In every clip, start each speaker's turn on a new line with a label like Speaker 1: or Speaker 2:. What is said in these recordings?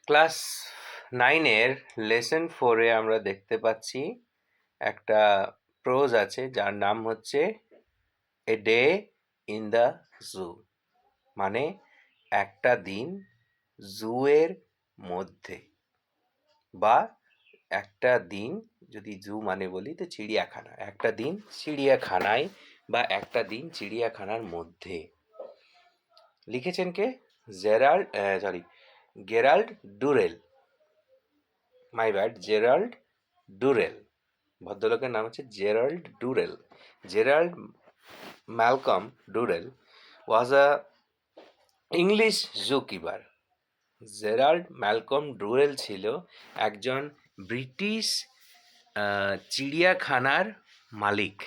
Speaker 1: Class 9-এর lesson 4-এ আমরা দেখতে পাচ্ছি একটা প্রোজ আছে যার নাম হচ্ছে a day in the zoo, মানে একটা দিন জুয়ের মধ্যে, বা একটা দিন, যদি জু মানে বলি তো চিড়িয়াখানা, একটা দিন চিড়িয়াখানায় বা একটা দিন চিড়িয়াখানার মধ্যে। লিখেছেন কে? Gerald Durrell. My bad, Gerald Durrell. ভদ্রলোকের নাম হচ্ছে Gerald Durrell. Gerald Malcolm Durrell was a English zookeeper. Gerald Malcolm Durrell ছিল একজন ব্রিটিশ চিড়িয়াখানার মালিক,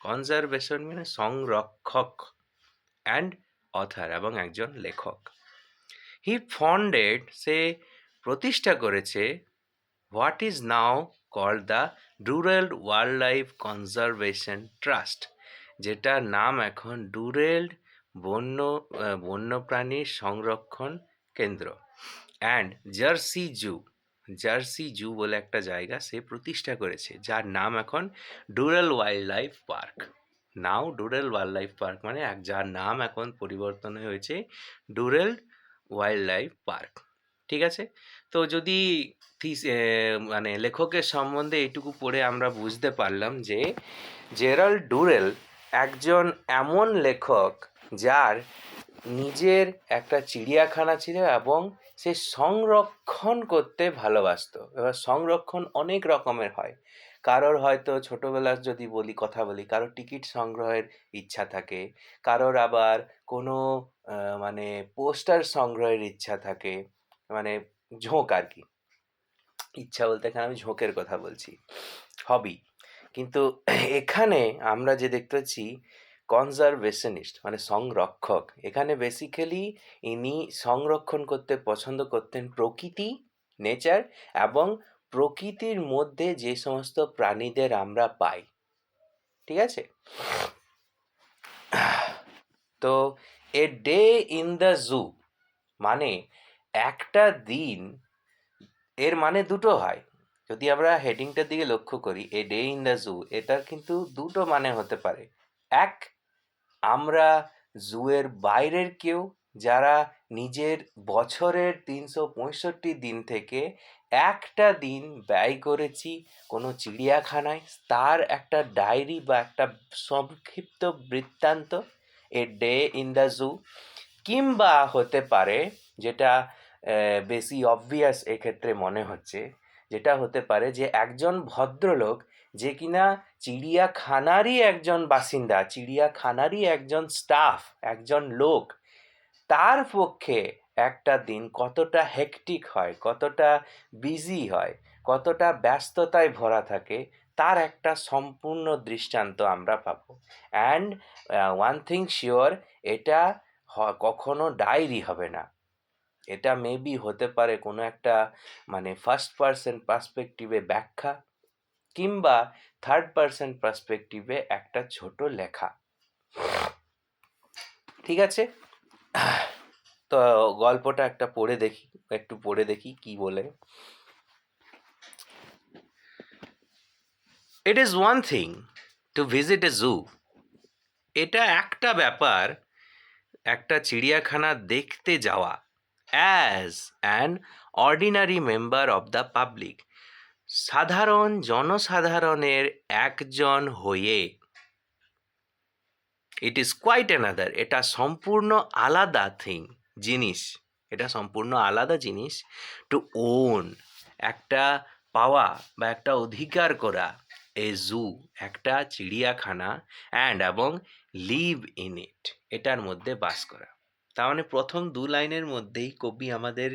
Speaker 1: কনজারভেশন মানে সংরক্ষক, অ্যান্ড অথার, এবং একজন লেখক। হি ফাউন্ডেড, সে প্রতিষ্ঠা করেছে, what is now called the Durrell wildlife conservation trust, যেটার নাম এখন ডুরেল্ড বন্যপ্রাণীর সংরক্ষণ কেন্দ্র, অ্যান্ড জার্সি জু বলে একটা জায়গা সে প্রতিষ্ঠা করেছে, যার নাম এখন ডুরেল ওয়াইল্ড লাইফ পার্ক। নাও ডুরেল ওয়াইল্ড লাইফ পার্ক মানে যার নাম এখন পরিবর্তন হয়েছে ডুরেল ওয়াইল্ড লাইফ পার্ক। ঠিক আছে, তো যদি মানে লেখকের সম্বন্ধে এইটুকু পড়ে আমরা বুঝতে পারলাম যে জেরাল্ড ডুরেল একজন এমন লেখক যার নিজের একটা চিড়িয়াখানা ছিল এবং সে সংরক্ষণ করতে ভালোবাসতো। এবার সংরক্ষণ অনেক রকমের হয়। কারোর হয়তো ছোটোবেলার যদি কথা বলি, কারোর টিকিট সংগ্রহের ইচ্ছা থাকে, কারোর আবার কোনো মানে পোস্টার সংগ্রহের ইচ্ছা থাকে, মানে ঝোঁক আর কি। ইচ্ছা বলতে এখানে আমি ঝোঁকের কথা বলছি, হবি। কিন্তু এখানে আমরা যে দেখতে পাচ্ছি কনজারভেশনিস্ট মানে সংরক্ষক, এখানে বেসিক্যালি ইনি সংরক্ষণ করতে পছন্দ করতেন প্রকৃতি, নেচার, এবং প্রকৃতির মধ্যে যে সমস্ত প্রাণীদের আমরা পাই। ঠিক আছে, তো a day in the zoo মানে একটা দিন, এর মানে দুটো হয়। যদি আমরা হেডিংটার দিকে লক্ষ্য করি, a day in the zoo, এটার কিন্তু দুটো মানে হতে পারে। এক, আমরা জুয়ের বাইরের কেউ যারা নিজের বছরের 365 দিন থেকে একটা দিন ব্যয় করেছি কোনো চিড়িয়াখানায়, তার একটা ডায়েরি বা একটা সংক্ষিপ্ত বৃত্তান্ত, a day in the zoo. কিংবা হতে পারে, যেটা বেশি অবভিয়াস এক্ষেত্রে মনে হচ্ছে, যেটা হতে পারে যে একজন ভদ্রলোক যে কিনা চিড়িয়াখানারই একজন বাসিন্দা, চিড়িয়াখানারই একজন স্টাফ, একজন লোক, তার পক্ষে একটা দিন কতটা হেকটিক হয়, কতটা বিজি হয়, কতটা ব্যস্ততায় ভরা থাকে, তার একটা সম্পূর্ণ দৃষ্টান্ত আমরা পাবো। অ্যান্ড ওয়ান থিং শিওর, এটা কখনো ডায়েরি হবে না, এটা মেবি হতে পারে কোনো একটা মানে ফার্স্ট পার্সন পার্সপেক্টিভে ব্যাখ্যা, কিংবা থার্ড পার্সন পার্সপেক্টিভে একটা ছোট লেখা। ঠিক আছে, তো গল্পটা একটু পড়ে দেখি কি বলে। It is one thing to visit a zoo, এটা একটা ব্যাপার একটা চিড়িয়াখানা দেখতে যাওয়া, as an ordinary member of the public, সাধারণ জনসাধারণের একজন হয়ে। ইট ইজ কোয়াইট অ্যানাদার, এটা সম্পূর্ণ আলাদা জিনিস, এটা সম্পূর্ণ আলাদা জিনিস। টু ওন, একটা পাওয়া বা একটা অধিকার করা, এ জু, একটা চিড়িয়াখানা, অ্যান্ড এবং লিভ ইন ইট, এটার মধ্যে বাস করা। তার মানে প্রথম দু লাইনের মধ্যেই কবি আমাদের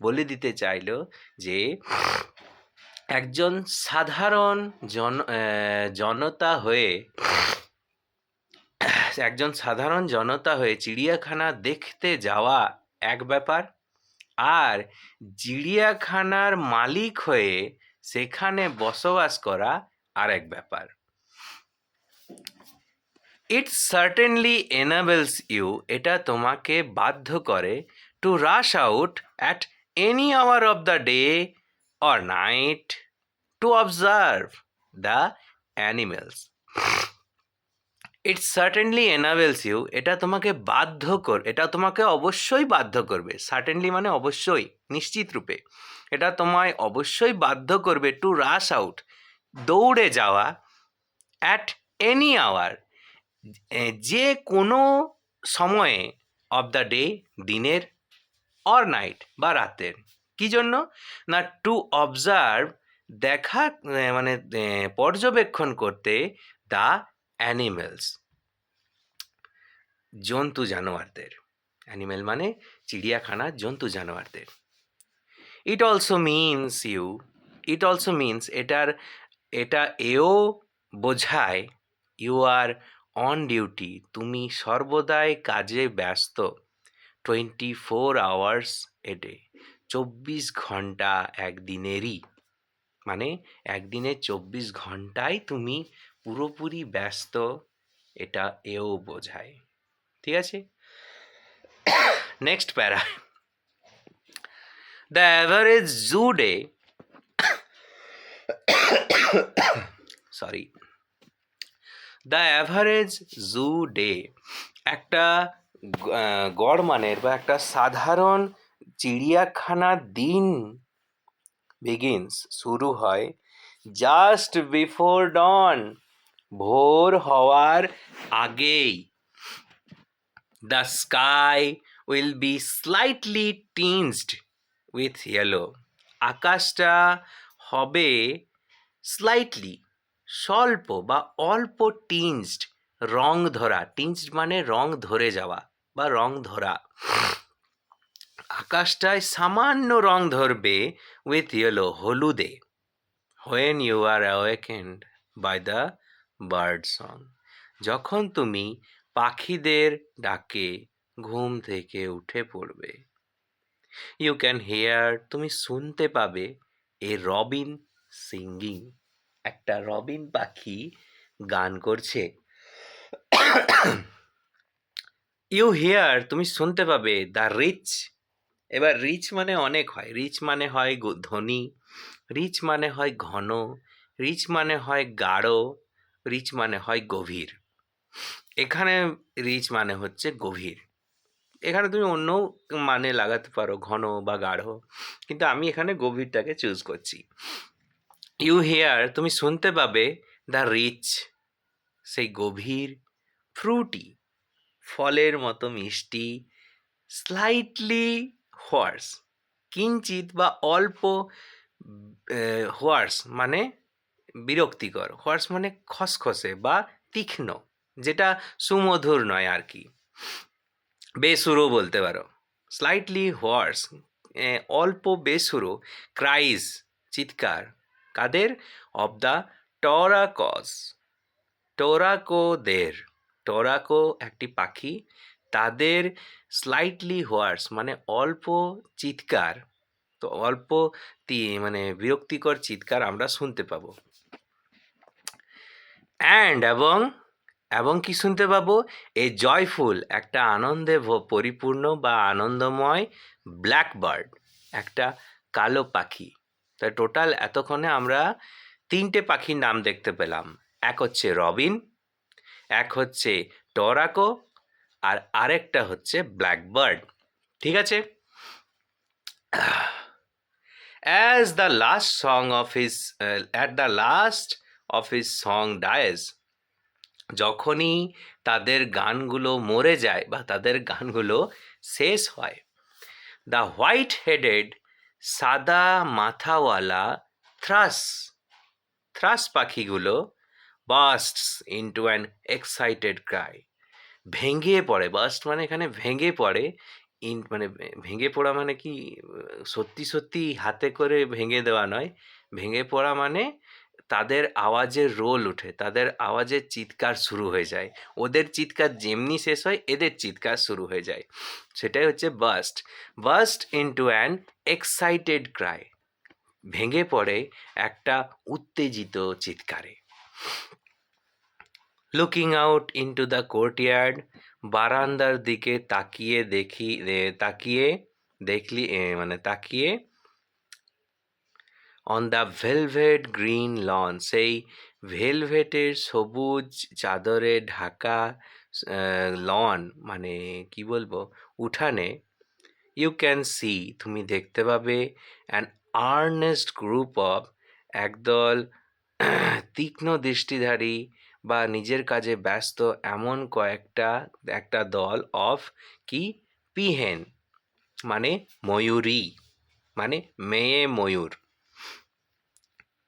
Speaker 1: বলে দিতে চাইল যে একজন সাধারণ জনতা হয়ে চিড়িয়াখানা দেখতে যাওয়া এক ব্যাপার, আর চিড়িয়াখানার মালিক হয়ে সেখানে বসবাস করা আর এক ব্যাপার। ইট সার্টেনলি এনাবেলস ইউ, এটা তোমাকে বাধ্য করে to rush out at any hour of the day or night to observe the animals. It certainly enables you, এটা তোমাকে এটা তোমাকে অবশ্যই বাধ্য করবে। সার্টেনলি মানে অবশ্যই, নিশ্চিত রূপে। এটা তোমায় অবশ্যই বাধ্য করবে টু রাশ আউট, দৌড়ে যাওয়া, অ্যাট এনি আওয়ার, যে কোনো সময়ে, অফ দ্য ডে, দিনের, অর নাইট বা রাতের। কি জন্য না, টু অবজার্ভ, দেখা, মানে পর্যবেক্ষণ করতে, দ্য অ্যানিমেলস, জন্তু জানোয়ারদের। অ্যানিমেল মানে চিড়িয়াখানার জন্তু জানোয়ারদের। It also means you, it also means, এটা এও বোঝায়, ইউ আর অন ডিউটি, তুমি সর্বদাই কাজে ব্যস্ত, 24 hours এ ডে, 24 ঘন্টা একদিনেরই, মানে একদিনে 24 ঘন্টায় তুমি পুরোপুরি ব্যস্ত, এটা এও বোঝায়। ঠিক আছে, next para. The average zoo day, sorry, the average zoo day, একটা গড় মানের বা একটা সাধারণ চিড়িয়াখানার দিন বিগিনস, শুরু হয়, জাস্ট বিফোর ডন, ভোর হওয়ার আগেই। The sky will be slightly tinged with yellow, আকাশটা হবে স্লাইটলি, স্বল্প বা অল্প, টিনজড, রং ধরা, টিনজড মানে রং ধরে যাওয়া বা রং ধরা, আকাশটায় সামান্য রং ধরবে, উইথ ইয়েলো, হলুদে, when you are awakened by the bird song, যখন তুমি পাখিদের ডাকে ঘুম থেকে উঠে পড়বে। ইউ ক্যান হিয়ার, তুমি শুনতে পাবে, এ রবিন সিঙ্গিং, একটা রবিন পাখি গান করছে। ইউ হিয়ার, তুমি শুনতে পাবে, দ্য রিচ, এবার রিচ মানে অনেক হয়, রিচ মানে হয় ধনী, রিচ মানে হয় ঘন, রিচ মানে হয় গাঢ়, রিচ মানে হয় গভীর। এখানে রিচ মানে হচ্ছে গভীর, এখানে তুমি অন্য মানে লাগাতে পারো, ঘন বা গাঢ়, কিন্তু আমি এখানে গভীরটাকে চুজ করছি। ইউ হিয়ার, তুমি শুনতে পাবে, দ্য রিচ, সেই গভীর, ফ্রুটি, ফলের মতো মিষ্টি, স্লাইটলি হোয়ার্স, কিঞ্চিত বা অল্প, হোয়ার্স মানে বিরক্তিকর, হোয়ার্স মানে খসখসে বা তীক্ষ্ণ, যেটা সুমধুর নয় আর কি, বেসুরো বলতে পারো। স্লাইটলি হোয়ার্স, অল্প বেসুরো, ক্রাইজ, চিৎকার, কাদের, অব দ্য টরাকস, টোরাকোদের, টোরাকো একটি পাখি, তাদের স্লাইটলি হোয়ার্স মানে অল্প চিৎকার, তো অল্প মানে বিরক্তিকর চিৎকার আমরা শুনতে পাবো। অ্যান্ড এবং কি শুনতে পাবো, এ জয়ফুল, একটা আনন্দে পরিপূর্ণ বা আনন্দময়, ব্ল্যাক বার্ড, একটা কালো পাখি। তা টোটাল এতক্ষণে আমরা 3টে পাখির নাম দেখতে পেলাম, এক হচ্ছে রবিন, এক হচ্ছে টরাকো, আর আরেকটা হচ্ছে ব্ল্যাক বার্ড। ঠিক আছে, as the last song of his, at the last of his song dies, যখনই তাদের গানগুলো মরে যায় বা তাদের গানগুলো শেষ হয়, দ্য হোয়াইট হেডেড, সাদা মাথাওয়ালা থ্রাস, থ্রাস পাখিগুলো, বাস্টস ইন্টু অ্যান এক্সাইটেড ক্রাই, ভেঙে পড়ে, বাস্ট মানে এখানে ভেঙে পড়ে, মানে ভেঙে পড়া মানে কি, সত্যি সত্যি হাতে করে ভেঙে দেওয়া নয়, ভেঙে পড়া মানে তাদের আওয়াজের রোল ওঠে, তাদের আওয়াজের চিৎকার শুরু হয়ে যায়, ওদের চিৎকার যেমনি শেষ হয় এদের চিৎকার শুরু হয়ে যায়, সেটাই হচ্ছে burst. Burst into an excited cry, ভেঙে পড়ে একটা উত্তেজিত চিৎকারে। Looking out into the courtyard, বারান্দার দিকে তাকিয়ে on the velvet green lawn, সেই ভেলভেটের সবুজ চাদরে ঢাকা লন মানে কি বলবো, উঠানে, ইউ ক্যান সি, তুমি দেখতে পাবে, অ্যান আর্নেস্ট গ্রুপ অফ, একদল তীক্ষ্ণ দৃষ্টিধারী বা নিজের কাজে ব্যস্ত এমন একটা দল অফ কি, পিহেন মানে ময়ূরী, মানে মেয়ে ময়ূর,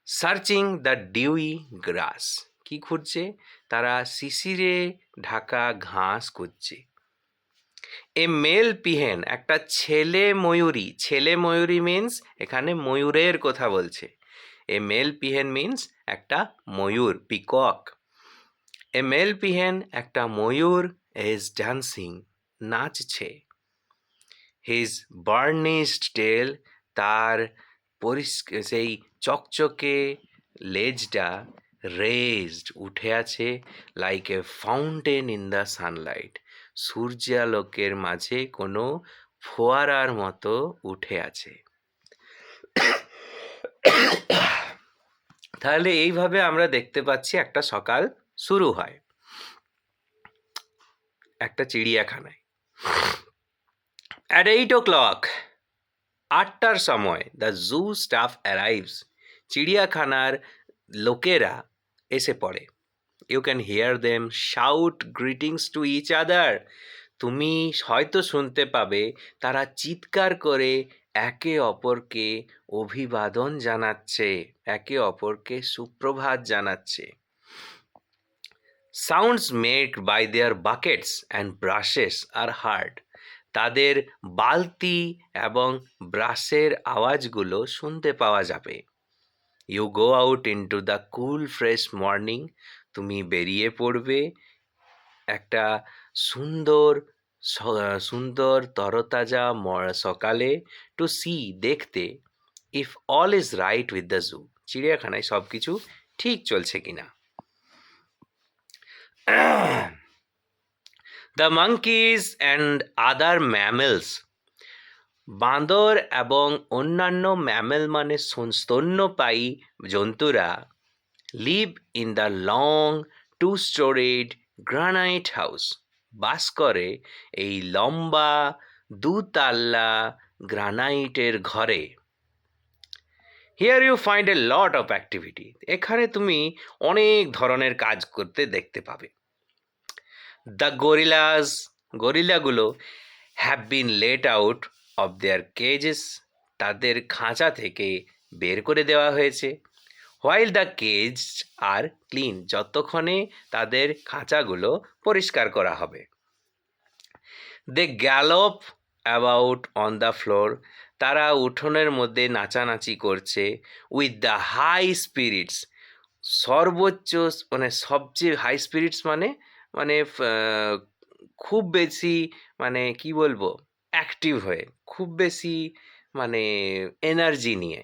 Speaker 1: সার্চিং দ্য ডিউই গ্রাস, কি খুঁজছে, তারা শিশিরে ঢাকা ঘাস খুঁজছে। এ মেল পিহেন, একটা ছেলে ময়ূরী মিন্স এখানে ময়ূরের কথা বলছে। এ মেল পিহেন মিন্স একটা ময়ূর, পিকক। এ মেল পিহেন একটা ময়ূর, ইজ ডান্সিং নাচছে। হিজ বার্নিশড টেল, তার সেই চকচকে লেজটা রেজড উঠে আছে, like a fountain in the Sunlight, সূর্যালোকের মাঝে কোনো ফোয়ারার মতো উঠে আছে। তাহলে এইভাবে আমরা দেখতে পাচ্ছি একটা সকাল শুরু হয় একটা চিড়িয়াখানায়। অ্যাট 8 o'clock, 8টার সময়, দ্য জু স্টাফ অ্যারাইভস, চিড়িয়াখানার লোকেরা এসে পড়ে। You can hear them shout greetings to each other, তুমি হয়তো শুনতে পাবে তারা চিৎকার করে একে অপরকে অভিবাদন জানাচ্ছে, একে অপরকে সুপ্রভাত জানাচ্ছে। Sounds made by their buckets and brushes are heard, তাদের বালতি এবং ব্রাশের আওয়াজগুলো শুনতে পাওয়া যাবে। You go out into the cool fresh morning, তুমি বেরিয়ে পড়বে একটা সুন্দর তরতাজা সকালে, টু সি, দেখতে, if all is right with the zoo, চিড়িয়াখানায় সব কিছু ঠিক চলছে কিনা। The monkeys and other mammals, বাঁদর এবং অন্যান্য ম্যামেল মানে স্তন্যপায়ী জন্তুরা, live in the long 2-storied granite house, বাস করে এই লম্বা 2 তাল্লা গ্রানাইটের ঘরে। Here you find a lot of activity, এখানে তুমি অনেক ধরনের কাজ করতে দেখতে পাবে। দ্য গরিলাগুলো have been let out of their cages, তাদের খাঁচা থেকে বের করে দেওয়া হয়েছে। While the cage are clean, যতক্ষণে তাদের খাঁচাগুলো পরিষ্কার করা হবে। They gallop about on the floor, তারা উঠোনের মধ্যে নাচানাচি করছে। উইথ দ্য হাই স্পিরিটস, সর্বোচ্চ মানে সবচেয়ে হাই স্পিরিটস মানে মানে খুব বেশি মানে কি বলবো, অ্যাক্টিভ হয়ে, খুব বেশি মানে এনার্জি নিয়ে,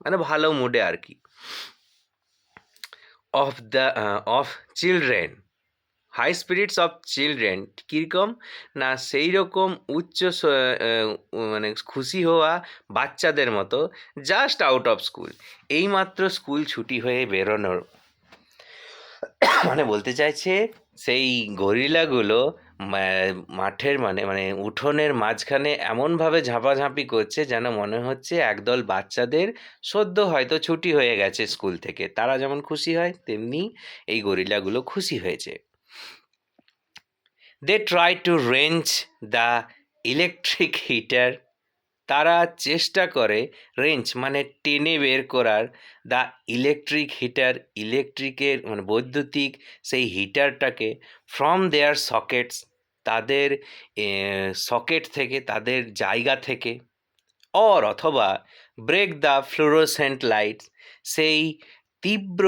Speaker 1: মানে ভালো মুডে আর কি। Of children, high spirits of children কীরকম না, সেই রকম মানে খুশি হওয়া বাচ্চাদের মতো, জাস্ট আউট অফ স্কুল, এইমাত্র স্কুল ছুটি হয়ে বেরোনোর, মানে বলতে চাইছে সেই গরিলাগুলো মাঠের মানে উঠোনের মাঝখানে এমনভাবে ঝাঁপাঝাঁপি করছে যেন মনে হচ্ছে একদল বাচ্চাদের সদ্য হয়তো ছুটি হয়ে গেছে স্কুল থেকে, তারা যেমন খুশি হয় তেমনি এই গরিলাগুলো খুশি হয়েছে। They try to wrench the electric heater, তারা চেষ্টা করে রেঞ্চ মানে টেনে বের করার, দ্য ইলেকট্রিক হিটার, ইলেকট্রিকের মানে বৈদ্যুতিক সেই হিটারটাকে, ফ্রম দেয়ার সকেটস, তাদের সকেট থেকে, তাদের জায়গা থেকে, অথবা ব্রেক দ্য ফ্লুরোসেন্ট লাইটস, সেই তীব্র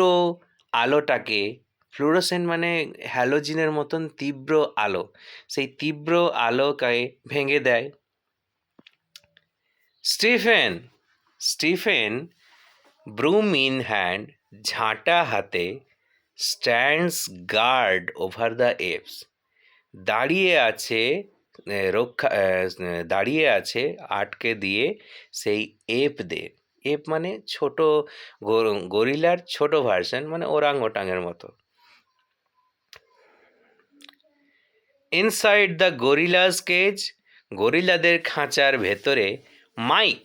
Speaker 1: আলোটাকে, ফ্লুরোসেন্ট মানে হ্যালোজিনের মতন তীব্র আলো, সেই তীব্র আলোকে ভেঙে দেয়। স্টিফেন ব্রুম ইন হ্যান্ড, ঝাঁটা হাতে, stands guard over the apes, দাঁড়িয়ে আছে দাঁড়িয়ে আছে আটকে দিয়ে সেই এপদের। এপ মানে ছোট গরিলার ছোট ভার্সন, মানে ওরাং ওটাংয়ের মতো। ইনসাইড দ্য গরিলাস কেজ, গরিলাদের খাঁচার ভেতরে Mike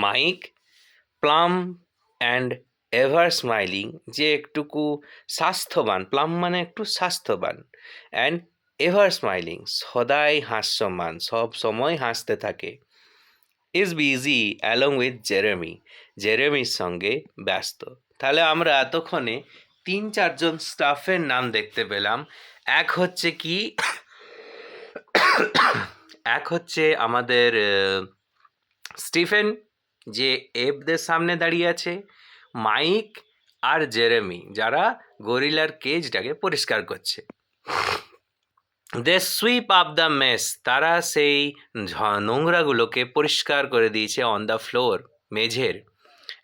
Speaker 1: Mike plump and ever smiling, যে একটুকু স্বাস্থ্যবান, প্লাম মানে একটু স্বাস্থ্যবান, অ্যান্ড এভার স্মাইলিং সদাই হাস্যমান, সব সময় হাসতে থাকে, is busy along with Jeremy, জেরেমির সঙ্গে ব্যস্ত। তাহলে আমরা এতক্ষণে 3-4জন স্টাফের নাম দেখতে পেলাম। এক হচ্ছে কি, এক হচ্ছে আমাদের স্টিফেন, যে এপদের সামনে দাঁড়িয়ে আছে, মাইক আর জেরেমি, যারা গরিলার কেজটাকে পরিষ্কার করছে। দে সুইপ আপ দ্য মেস, তারা সেই নোংরাগুলোকে পরিষ্কার করে দিয়েছে অন দ্য ফ্লোর, মেঝের,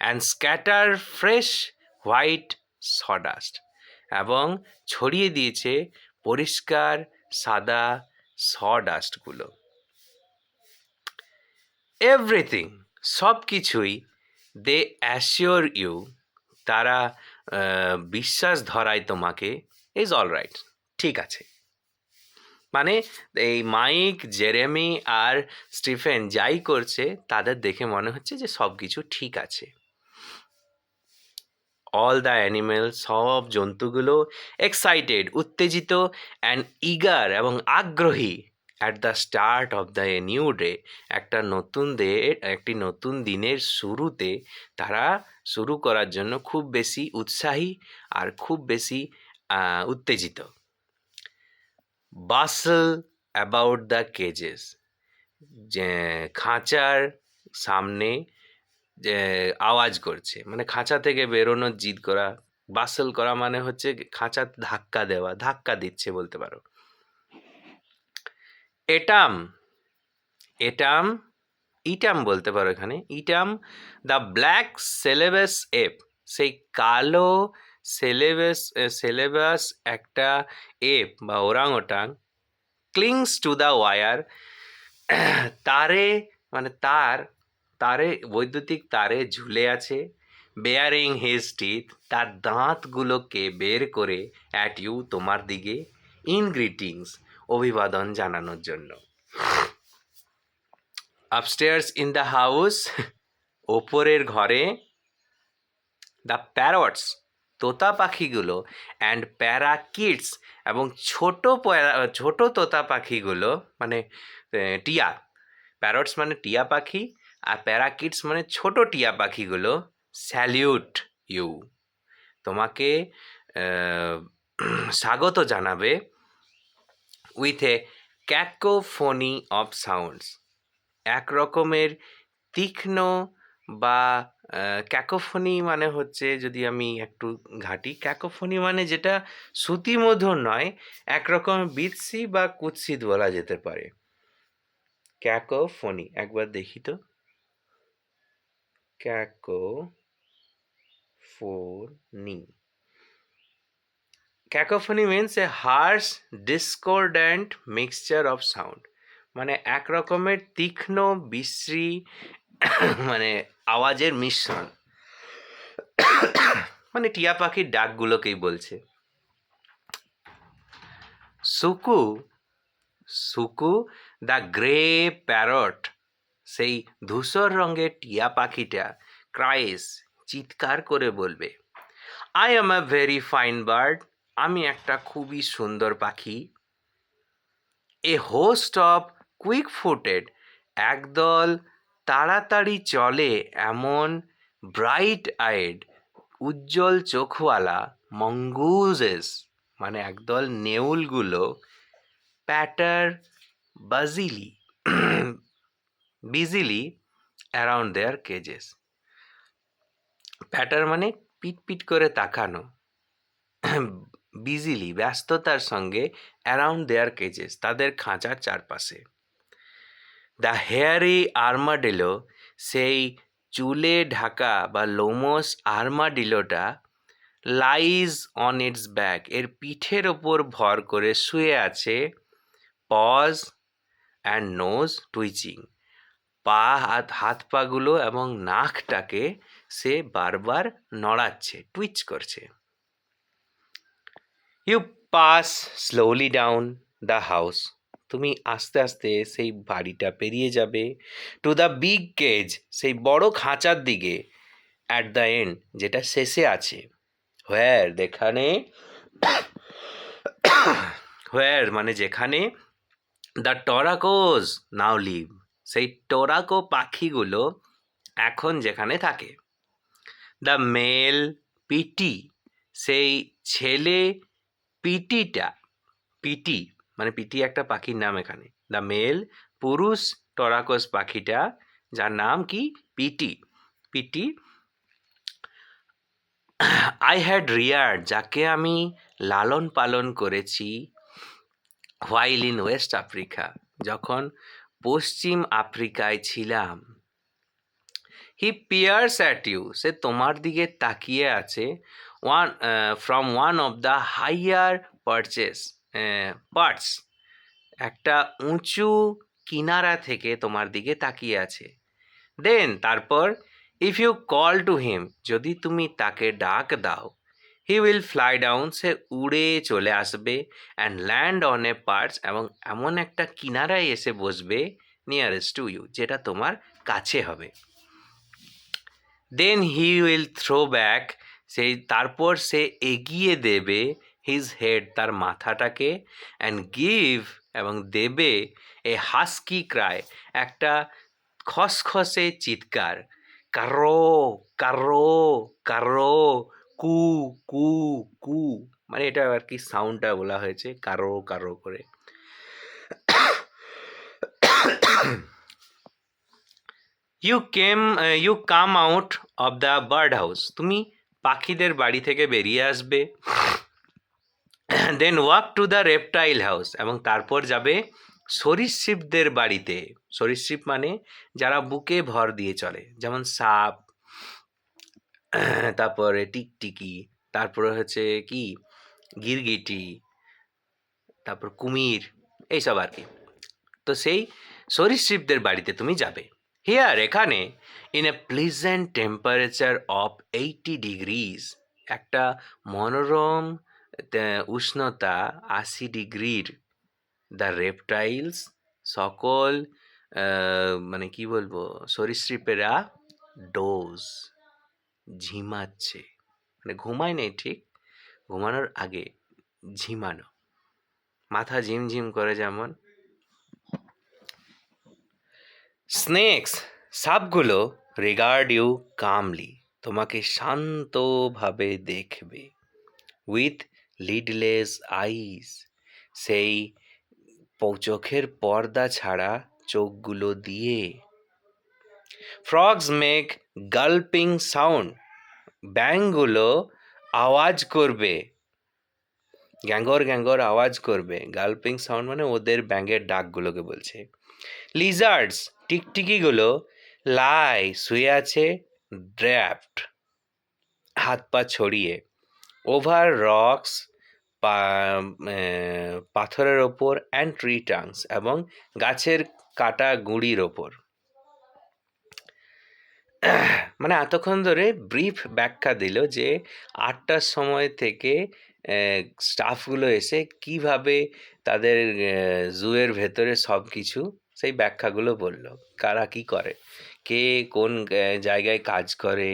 Speaker 1: অ্যান্ড স্ক্যাটার ফ্রেশ হোয়াইট সডাস্ট, এবং ছড়িয়ে দিয়েছে পরিষ্কার সাদা সডাস্টগুলো। এভরিথিং, সব কিছুই, দে অ্যাসিওর ইউ, তারা বিশ্বাস ধরায় তোমাকে, ইজ অল রাইট, ঠিক আছে। মানে এই মাইক, জেরেমি আর স্টিফেন যাই করছে তাদের দেখে মনে হচ্ছে যে সব কিছু ঠিক আছে। অল দ্য অ্যানিমেল, সব জন্তুগুলো, এক্সাইটেড, উত্তেজিত, অ্যান্ড ইগার, এবং আগ্রহী, at the start of the new day, একটি নতুন দিনের শুরুতে তারা শুরু করার জন্য খুব বেশি উৎসাহী আর খুব বেশি উত্তেজিত। বাসল অ্যাবাউট দ্য কেজেস, যে খাঁচার সামনে যে আওয়াজ করছে, মানে খাঁচা থেকে বেরোনোর জিদ করা। বাসল করা মানে হচ্ছে খাঁচাতে ধাক্কা দেওয়া, ধাক্কা দিচ্ছে বলতে পারো। এটাম, এটাম, ইটাম বলতে পারো এখানে, ইটাম দ্য ব্ল্যাক সেলেবাস এপ, সেই কালো সেলেবাস একটা এপ বা orang ওটাং, clings to the war, তারে মানে তারে বৈদ্যুতিক তারে ঝুলে আছে, বেয়ারিং হিজ টিথ, তার দাঁতগুলোকে বের করে, অ্যাট ইউ, তোমার দিকে, ইন গ্রিটিংস, অভিবাদন জানানোর জন্য। আপস্টেয়ার্স ইন দ্য হাউস, ওপরের ঘরে, দ্য প্যারটস, তোতা পাখিগুলো, অ্যান্ড প্যারাকিটস, এবং ছোট তোতা পাখিগুলো, মানে টিয়া, প্যারটস মানে টিয়া পাখি, আর প্যারাকিটস মানে ছোট টিয়া পাখিগুলো, স্যালিউট ইউ, তোমাকে স্বাগত জানাবে, with a cacophony of sounds, এক রকমের তীক্ষ্ণ বা ক্যাকোফোনি মানে হচ্ছে, যদি আমি একটু ঘাঁটি, ক্যাকোফোনি মানে যেটা শ্রুতিমধুর নয়, একরকম বিৎসি বা কুৎসিত বলা যেতে পারে। ক্যাকোফোনি, একবার দেখি তো, cacophony, cacophony means a harsh discordant mixture of sound, মানে এক রকমের তীক্ষ্ণ বিশ্রী মানে আওয়াজের মিশ্রণ, মানে টিয়া পাখির ডাকগুলোকেই বলছে। Suku, Suku the grey parrot, সেই ধূসর রঙের টিয়া পাখিটা, ক্রাইস, চিৎকার করে বলবে, I am a very fine bird, আমি একটা খুবই সুন্দর পাখি। এ হোস্ট অফ কুইক ফুটেড, একদল তাড়াতাড়ি চলে এমন, ব্রাইট আইড, উজ্জ্বল চোখওয়ালা, মঙ্গুজেস, মানে একদল নেউলগুলো, প্যাটার বাজিলি বিজিলি অ্যারাউন্ড দেয়ার কেজেস, প্যাটার মানে পিট পিট করে তাকানো, বিজিলি ব্যস্ততার সঙ্গে, অ্যারাউন্ড দেয়ার কেজেস, তাদের খাঁচার চারপাশে। দ্য হেয়ারি আর্মাডিলো, সেই চুলে ঢাকা বা Lomash আর্মাডিলোটা, lies on it's back, এর পিঠের ওপর ভর করে শুয়ে আছে। পজ অ্যান্ড নোজ টুইচিং, হাত পাগুলো এবং নাকটাকে সে বারবার নড়াচ্ছে, টুইচ করছে। You pass slowly down the house, তুমি আস্তে আস্তে সেই বাড়িটা পেরিয়ে যাবে। টু দ্য বিগ কেজ, সেই বড় খাঁচার দিকে। অ্যাট দ্য এন্ড, যেটা শেষে আছে। হোয়ার, যেখানে হোয়ার মানে যেখানে, দ্য টরাকোজ নাও লিভ, সেই টোরাকো পাখিগুলো এখন যেখানে থাকে। দ্য মেল পিটি, সেই ছেলে পিটিটা, পিটি মানে পিটি একটা পাখির নাম এখানে। দ্য মেল পুরুষ টরাকোস পাখিটা, যার নাম কি পিটি, পিটি। আই হ্যাড রিয়ার্ড, যাকে আমি লালন পালন করেছি। হোয়াইল ইন ওয়েস্ট আফ্রিকা, যখন পশ্চিম আফ্রিকায় ছিলাম। হি পিয়ার্স অ্যাট ইউ, সে তোমার দিকে তাকিয়ে আছে। From one of the higher parts, একটা উঁচু কিনারা থেকে তোমার দিকে তাকিয়ে আছে। দেন তারপর, if you call to him, যদি তুমি তাকে ডাক দাও, হি উইল ফ্লাই ডাউন, সে উড়ে চলে আসবে। And land on a parts, এবং এমন একটা কিনারায় এসে বসবে, নিয়ারেস্ট টু ইউ, যেটা তোমার কাছে হবে। দেন হি উইল থ্রো ব্যাক, সেই তারপর সে এগিয়ে দেবে হিজ হেড, তার মাথাটাকে। অ্যান্ড গিভ, এবং দেবে এ হাস্কি ক্রাই, একটা খসখসে চিৎকার। কারো কারো কারো, কু কু কু, মানে এটা আর কি সাউন্ডটা বলা হয়েছে, কারো কারো করে। You come out of the bird house, তুমি পাখিদের বাড়ি থেকে বেরিয়ে আসবে। Then walk to the reptile house, এবং তারপর যাবে সরীসৃপদের বাড়িতে। সরীসৃপ মানে যারা বুকে ভর দিয়ে চলে, যেমন সাপ, তারপরে টিকটিকি, তারপরে হচ্ছে কি গিরগিটি, তারপর কুমির, এইসব আর কি। তো সেই সরীসৃপদের বাড়িতে তুমি যাবে। হিয়ার, এখানে, in a pleasant temperature of 80 degrees, একটা মনোরম উষ্ণতা 80 ডিগ্রির। দ্য রেপটাইলস, সকল মানে কি বলবো, সরীসৃপেরা ডোজ, ঝিমাচ্ছে, মানে ঘুমায় নেই ঠিক, ঘুমানোর আগে ঝিমানো, মাথা ঝিমঝিম করে যেমন। স্নেকস, সাপগুলো, রিগার্ড ইউ কামলি, তোমাকে শান্তভাবে দেখবে। উইথ লিডলেস আইস, সেই চোখের পর্দা ছাড়া চোখগুলো দিয়ে। ফ্রগস মেক গাল্পিং সাউন্ড, ব্যাঙগুলো আওয়াজ করবে, গ্যাঙ্গর গ্যাঙ্গর আওয়াজ করবে। গাল্পিং সাউন্ড মানে ওদের ব্যাঙের ডাকগুলোকে বলছে। লিজার্ডস, টিকটিকিগুলো, লাই, শুয়ে আছে, ড্র্যাপড, হাত পা ছড়িয়ে। ওভার রক্স, পাথরের ওপর। অ্যান্ড ট্রি টাংস, এবং গাছের কাটা গুঁড়ির ওপর। মানে এতক্ষণ ধরে ব্রিফ ব্যাখ্যা দিল যে 8টার সময় থেকে স্টাফগুলো এসে কিভাবে তাদের জুয়ের ভেতরে সব কিছু সেই ব্যাখ্যাগুলো বলল, কারা কি করে, কে কোন জায়গায় কাজ করে,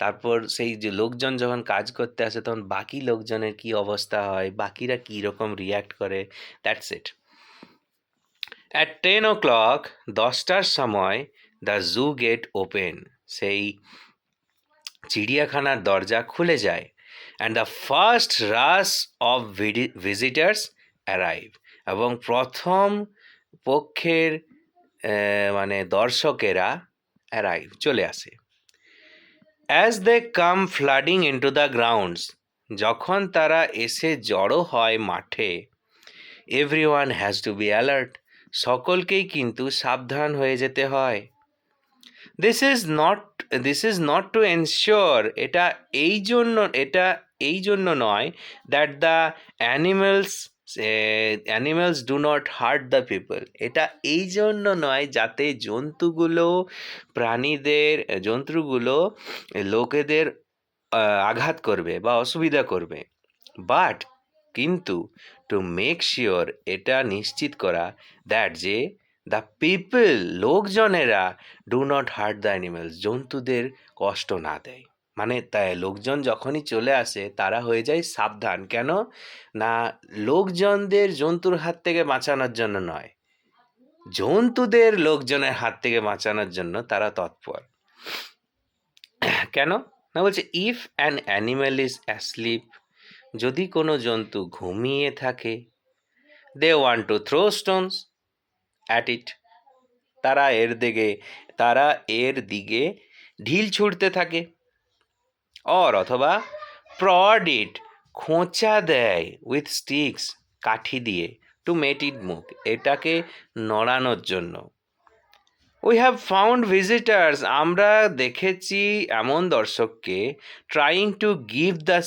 Speaker 1: তারপর সেই যে লোকজন যখন কাজ করতে আসে তখন বাকি লোকজনের কি অবস্থা হয়, বাকিরা কী রকম রিয়্যাক্ট করে। That's it. অ্যাট 10 o'clock, 10টার সময়, দ্য জু গেট ওপেন, সেই চিড়িয়াখানার দরজা খুলে যায়। And the first rush of visitors arrive, এবং প্রথম পক্ষের মানে দর্শকেরা অ্যারাইভ, চলে আসে। As they come flooding into the grounds, যখন তারা এসে জড়ো হয় মাঠে। Everyone has to be alert, সকলকেই কিন্তু সাবধান হয়ে যেতে হয়। This is not to ensure, এটা এই জন্য, এটা এই জন্য নয় that the animals animals do not hurt the people, এটা এই জন্য নয় যাতে জন্তুগুলো লোকেদের আঘাত করবে বা অসুবিধা করবে, বাট কিন্তু টু মেক শিওর, এটা নিশ্চিত করা দ্যাট যে দ্য পিপল লোকজনেরা do not hurt the animals, জন্তুদের কষ্ট না দেয়। মানে তাই লোকজন যখনই চলে আসে তারা হয়ে যায় সাবধান। কেন না, লোকজনদের জন্তুর হাত থেকে বাঁচানোর জন্য নয়, জন্তুদের লোকজনের হাত থেকে বাঁচানোর জন্য তারা তৎপর। কেন না, বলছে if an animal is asleep, যদি কোনো জন্তু ঘুমিয়ে থাকে, they want to throw stones at it, তারা এর দিকে ঢিল ছুঁড়তে থাকে, অথবা প্রড ইট, খোঁচা দেয়, উইথ স্টিক্স, কাঠি দিয়ে, টু মেক ইট মুভ, এটাকে নড়ানোর জন্য। উই হ্যাভ ফাউন্ড ভিজিটার্স, আমরা দেখেছি এমন দর্শককে, ট্রাইং টু গিভ দ্য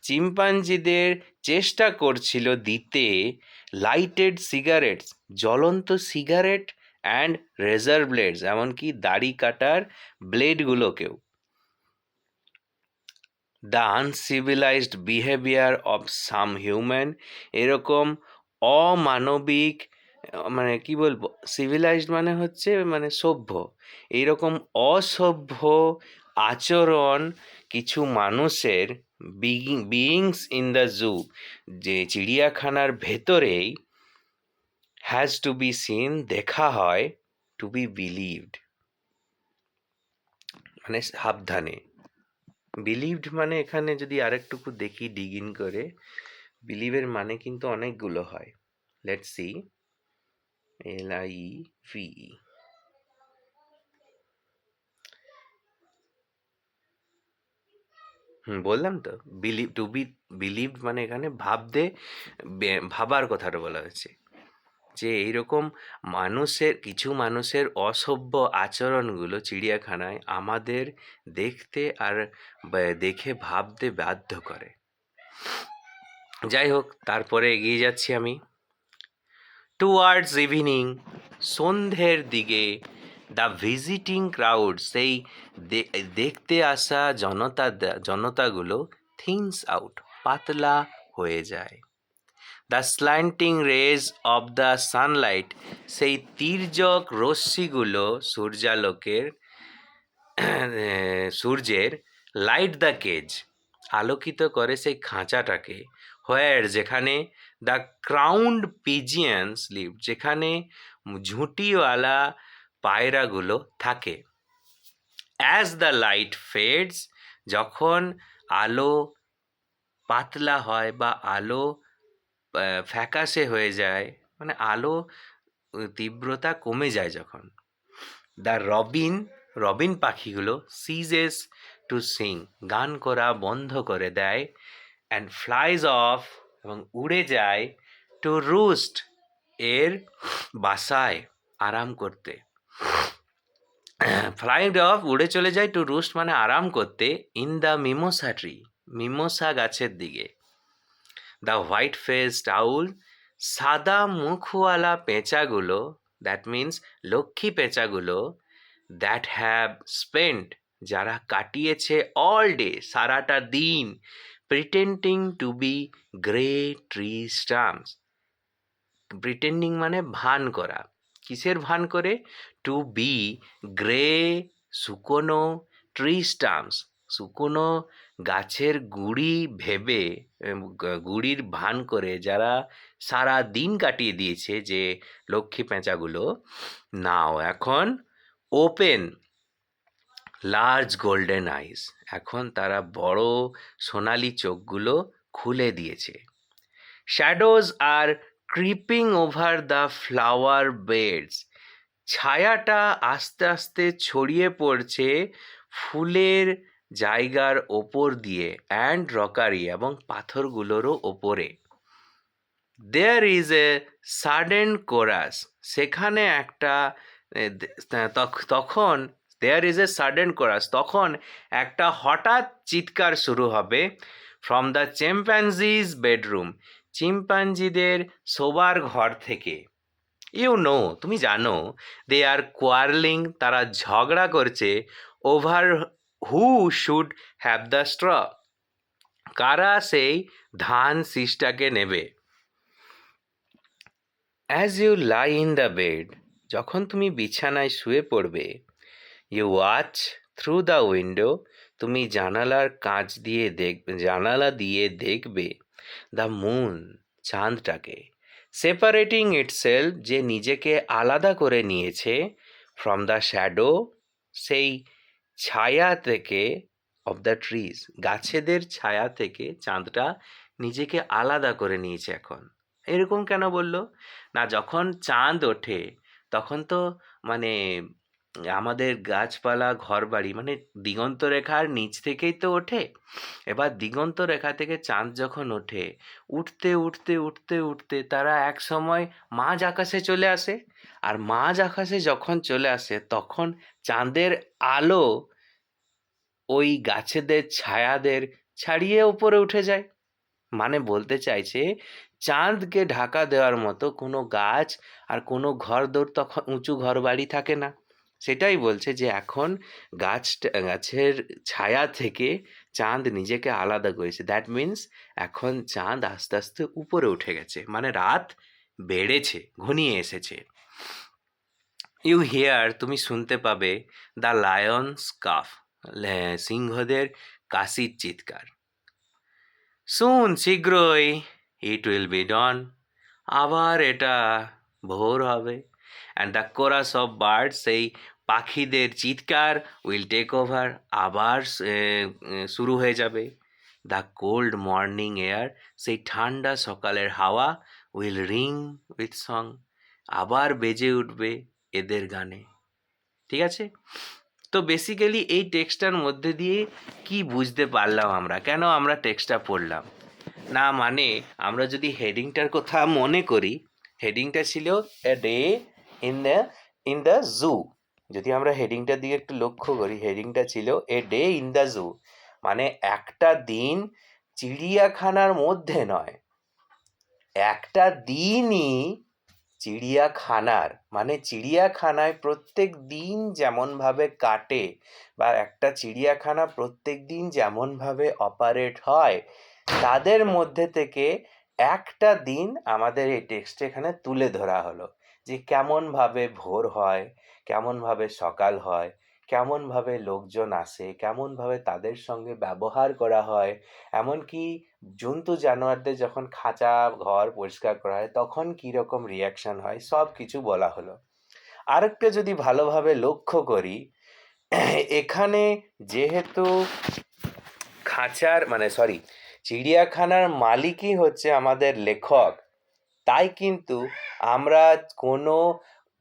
Speaker 1: চিম্পাঞ্জিদের চেষ্টা করছিল দিতে লাইটেড সিগারেটস, জ্বলন্ত সিগারেট, অ্যান্ড রেজার ব্লেডস, এমনকি দাড়ি কাটার ব্লেডগুলোকেও। The uncivilized behaviour of some human, এরকম অমানবিক, মানে কি বলবো, সিভিলাইজড মানে হচ্ছে মানে সভ্য, এইরকম অসভ্য আচরণ কিছু মানুষের, বিইংস ইন দ্য জু, যে চিড়িয়াখানার ভেতরেই, হ্যাজ টু বি সিন, দেখা হয়, টু বি বিলিভড মানে সাবধানে। বিলিভড মানে এখানে যদি আরেকটুকু দেখি ডিগ ইন করে, বিলিভের মানে কিন্তু অনেকগুলো হয়। লেটস সি, LIVE, বললাম তো, টু বি বিলিভড মানে এখানে ভাবার কথাটা বলা হয়েছে, যে এইরকম কিছু মানুষের অসভ্য আচরণগুলো চিড়িয়াখানায় আমাদের দেখতে আর দেখে ভাবতে বাধ্য করে। যাই হোক, তারপরে এগিয়ে যাচ্ছি আমি। টুয়ার্ডস ইভিনিং, সন্ধ্যের দিকে, দ্য ভিজিটিং ক্রাউড, সেই দেখতে আসা জনতাগুলো, থিনস আউট, পাতলা হয়ে যায়। The slanting rays of the sunlight, সেই তির্যক রশ্মিগুলো সূর্যের, লাইট দ্য কেজ, আলোকিত করে সেই খাঁচাটাকে, হোয়ার, যেখানে, দ্য ক্রাউন্ড পিজিয়ন্স লিভ, যেখানে ঝুঁটিওয়ালা পায়রাগুলো থাকে। অ্যাজ দ্য লাইট ফেডস, যখন আলো পাতলা হয় বা আলো ফ্যাকাশে হয়ে যায়, মানে আলো তীব্রতা কমে যায় যখন, দ্য রবিন পাখিগুলো সিজেস টু সিং, গান করা বন্ধ করে দেয়, অ্যান্ড ফ্লাইজ অফ, এবং উড়ে যায়, টু রুস্ট, এর বাসায় আরাম করতে। ফ্লাইড অফ, উড়ে চলে যায়, টু রুস্ট মানে আরাম করতে, in the mimosa tree, mimosa গাছের দিকে। দ্য হোয়াইট ফেসড আউল, সাদা মুখওয়ালা পেঁচাগুলো, দ্যাট মিন্স লক্ষ্মী পেঁচাগুলো, দ্যাট হ্যাভ স্পেন্ট, যারা কাটিয়েছে, অল ডে, সারাটা দিন, pretending to be grey tree stumps, pretending মানে ভান করা, কিসের ভান করে, টু বি গ্রে, শুকনো, ট্রি স্টাম্পস, শুকনো গাছের গুড়ি ভেবে, গুড়ির ভান করে যারা সারা দিন কাটিয়ে দিয়েছে, যে লক্ষ্মী পেঁচাগুলো, নাও এখন, ওপেন লার্জ গোল্ডেন আইস, এখন তারা বড় সোনালি চোখগুলো খুলে দিয়েছে। Shadows are creeping over the flower beds, ছায়াটা আস্তে আস্তে ছড়িয়ে পড়ছে ফুলের জায়গার ওপর দিয়ে, অ্যান্ড রকারি, এবং পাথরগুলোরও ওপরে। There is a sudden chorus, সেখানে একটা তখন there is a sudden chorus, তখন একটা হঠাৎ চিৎকার শুরু হবে ফ্রম দ্য চিম্প্যাঞ্জিজ বেডরুম, চিম্পাঞ্জিদের শোবার ঘর থেকে। তুমি জানো, দে আর কোয়ারলিং, তারা ঝগড়া করছে over who should have the straw, কারা সেই ধান শীষটাকে নেবে। As you lie in the bed, যখন তুমি বিছানায় শুয়ে পড়বে, you watch through the window, তুমি জানালা দিয়ে দেখবে দ্য মুন, চাঁদটাকে, সেপারেটিং ইটসেলফ, যে নিজেকে আলাদা করে নিয়েছে, ফ্রম দ্য শ্যাডো, সেই ছায়া থেকে, অফ দ্য ট্রিজ, গাছেদের ছায়া থেকে চাঁদটা নিজেকে আলাদা করে নিয়েছে এখন। এরকম কেন বললো? না, যখন চাঁদ ওঠে তখন তো মানে আমাদের গাছপালা ঘরবাড়ি মানে দিগন্ত রেখার নিচ থেকেই তো ওঠে। এবার দিগন্ত রেখা থেকে চাঁদ যখন ওঠে, উঠতে উঠতে উঠতে উঠতে তারা এক সময় মাঝ আকাশে চলে আসে। আর মাঝ আকাশে যখন চলে আসে তখন চাঁদের আলো ওই গাছেদের ছায়াদের ছাড়িয়ে উপরে উঠে যায়। মানে বলতে চাইছে, চাঁদকে ঢাকা দেওয়ার মতো কোনো গাছ আর কোনো ঘরদোর তখন উঁচু ঘর বাড়ি থাকে না। সেটাই বলছে যে এখন গাছের ছায়া থেকে চাঁদ নিজেকে আলাদা করেছে। দ্যাট মিন্স এখন চাঁদ আস্তে আস্তে উপরে উঠে গেছে, মানে রাত বেড়েছে, ঘনিয়ে এসেছে। ইউ হিয়ার, তুমি শুনতে পাবে দ্য লায়ন্স কাফ, সিংহদের কাশির চিৎকার। সুন, শীঘ্রই, ইট উইল বি ডন, আবার এটা ভোর হবে। And the chorus of bird, সেই পাখিদের চিৎকার, উইল টেক ওভার, আবার শুরু হয়ে যাবে। দ্য কোল্ড মর্নিং এয়ার, সেই ঠান্ডা সকালের হাওয়া, উইল রিং উইথ সং, আবার বেজে উঠবে এদের গানে। ঠিক আছে? তো বেসিক্যালি এই টেক্সটটার মধ্যে দিয়ে কি বুঝতে পারলাম আমরা, কেন আমরা টেক্সটটা পড়লাম? না মানে আমরা যদি হেডিংটার কথা মনে করি, হেডিংটা ছিল a day in the zoo. যদি আমরা হেডিংটার দিকে একটু লক্ষ্য করি, হেডিংটা ছিল a day in the zoo, মানে একটা দিন চিড়িয়াখানার মধ্যে নয়, একটা দিনই চিড়িয়াখানার, মানে চিড়িয়াখানায় প্রত্যেক দিন যেমনভাবে কাটে বা একটা চিড়িয়াখানা প্রত্যেক দিন যেমনভাবে অপারেট হয়, তাদের মধ্যে থেকে একটা দিন আমাদের এই টেক্সটে এখানে তুলে ধরা হলো, যে কেমনভাবে ভোর হয়, কেমনভাবে সকাল হয়, কেমনভাবে লোকজন আসে, কেমনভাবে তাদের সঙ্গে ব্যবহার করা হয়, এমনকি জন্তু জানোয়ারদের যখন খাঁচা ঘর পরিষ্কার করা হয় তখন কীরকম রিয়াকশান হয়, সব কিছু বলা হলো। আরেকটা যদি ভালোভাবে লক্ষ্য করি, এখানে যেহেতু চিড়িয়াখানার মালিকই হচ্ছে আমাদের লেখক, তাই কিন্তু আমরা কোনো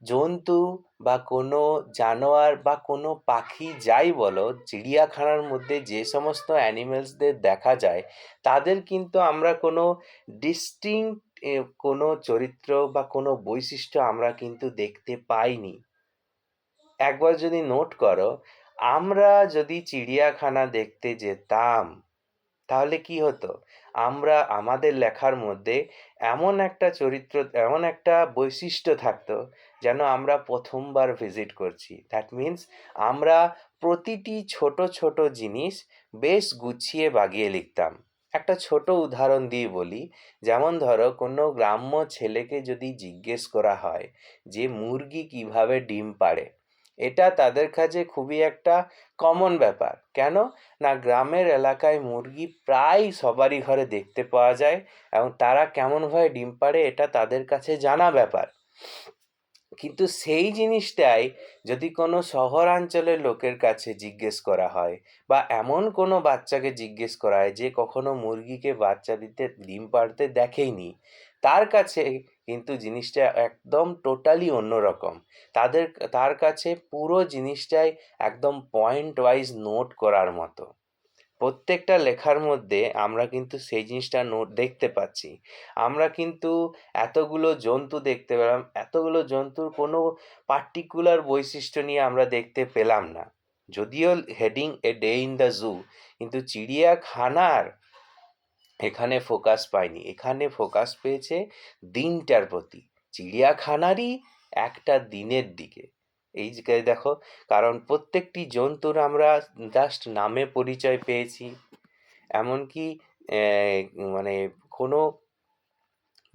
Speaker 1: জন্তু বা কোনো জানোয়ার বা কোনো পাখি যাই বলো, চিড়িয়াখানার মধ্যে যে সমস্ত অ্যানিমেলসদের দেখা যায় তাদের কিন্তু আমরা কোনো ডিস্টিংক্ট কোনো চরিত্র বা কোনো বৈশিষ্ট্য আমরা কিন্তু দেখতে পাইনি। একবার যদি নোট করো, আমরা যদি চিড়িয়াখানা দেখতে যেতাম তাহলে কি হতো, আমরা আমাদের লেখার মধ্যে এমন একটা চরিত্র, এমন একটা বৈশিষ্ট্য থাকতো যেন আমরা প্রথমবার ভিজিট করছি। দ্যাট মিন্স আমরা প্রতিটি ছোট ছোট জিনিস বেশ গুছিয়ে বাগিয়ে লিখতাম। একটা ছোট উদাহরণ দিয়ে বলি, যেমন ধরো কোনো গ্রাম্য ছেলেকে যদি জিজ্ঞেস করা হয় যে মুরগি কিভাবে ডিম পাড়ে, এটা তাদের কাছে খুবই একটা কমন ব্যাপার। কেন না, গ্রামের এলাকায় মুরগি প্রায় সবারই ঘরে দেখতে পাওয়া যায় এবং তারা কেমনভাবে ডিম পাড়ে এটা তাদের কাছে জানা ব্যাপার। কিন্তু সেই জিনিসটাই যদি কোনো শহরাঞ্চলের লোকের কাছে জিজ্ঞেস করা হয় বা এমন কোনো বাচ্চাকে জিজ্ঞেস করা হয় যে কখনো মুরগিকে বাচ্চা দিতে ডিম পাড়তে দেখেইনি, তার কাছে কিন্তু জিনিসটা একদম টোটালি অন্যরকম। তার কাছে পুরো জিনিসটাই একদম পয়েন্ট ওয়াইজ নোট করার মতো। প্রত্যেকটা লেখার মধ্যে আমরা কিন্তু সেই জিনিসটা নোট দেখতে পাচ্ছি। আমরা কিন্তু এতগুলো জন্তু দেখতে পেলাম, এতগুলো জন্তুর কোনো পার্টিকুলার বৈশিষ্ট্য নিয়ে আমরা দেখতে পেলাম না। যদিও heading a day in the zoo, কিন্তু চিড়িয়াখানার এখানে ফোকাস পায়নি, এখানে ফোকাস পেয়েছে দিনটার প্রতি, চিড়িয়াখানারই একটা দিনের দিকে। এই যে দেখো, কারণ প্রত্যেকটি জন্তুর আমরা জাস্ট নামে পরিচয় পেয়েছি, এমনকি মানে কোনো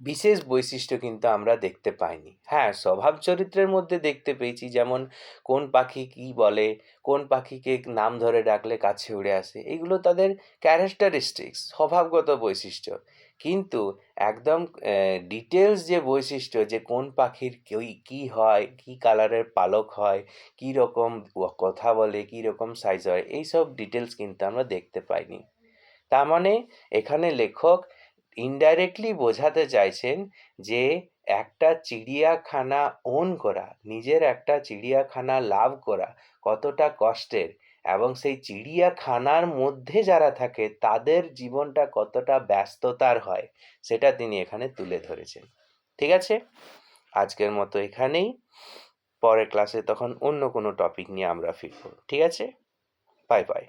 Speaker 1: বিশেষ বৈশিষ্ট্য কিন্তু আমরা দেখতে পাইনি। হ্যাঁ, স্বভাব চরিত্রের মধ্যে দেখতে পেয়েছি, যেমন কোন পাখি কী বলে, কোন পাখিকে নাম ধরে ডাকলে কাছে উড়ে আসে, এগুলো তাদের ক্যারেক্টারিস্টিক্স, স্বভাবগত বৈশিষ্ট্য। কিন্তু একদম ডিটেলস যে বৈশিষ্ট্য, যে কোন পাখির কী হয়, কী কালারের পালক হয়, কী রকম কথা বলে, কী রকম সাইজ হয়, এইসব ডিটেলস কিন্তু আমরা দেখতে পাইনি। তার মানে এখানে লেখক ইনডাইরেক্টলি বোঝাতে চাইছেন যে একটা চিড়িয়াখানা ওন করা, নিজের একটা চিড়িয়াখানা লাভ করা কতটা কষ্টের, এবং সেই চিড়িয়াখানার মধ্যে যারা থাকে তাদের জীবনটা কতটা ব্যস্ততার হয়, সেটা তিনি এখানে তুলে ধরেছেন। ঠিক আছে, আজকের মতো এখানেই। পরের ক্লাসে তখন অন্য কোনো টপিক নিয়ে আমরা ফিরবো। ঠিক আছে, বাই বাই।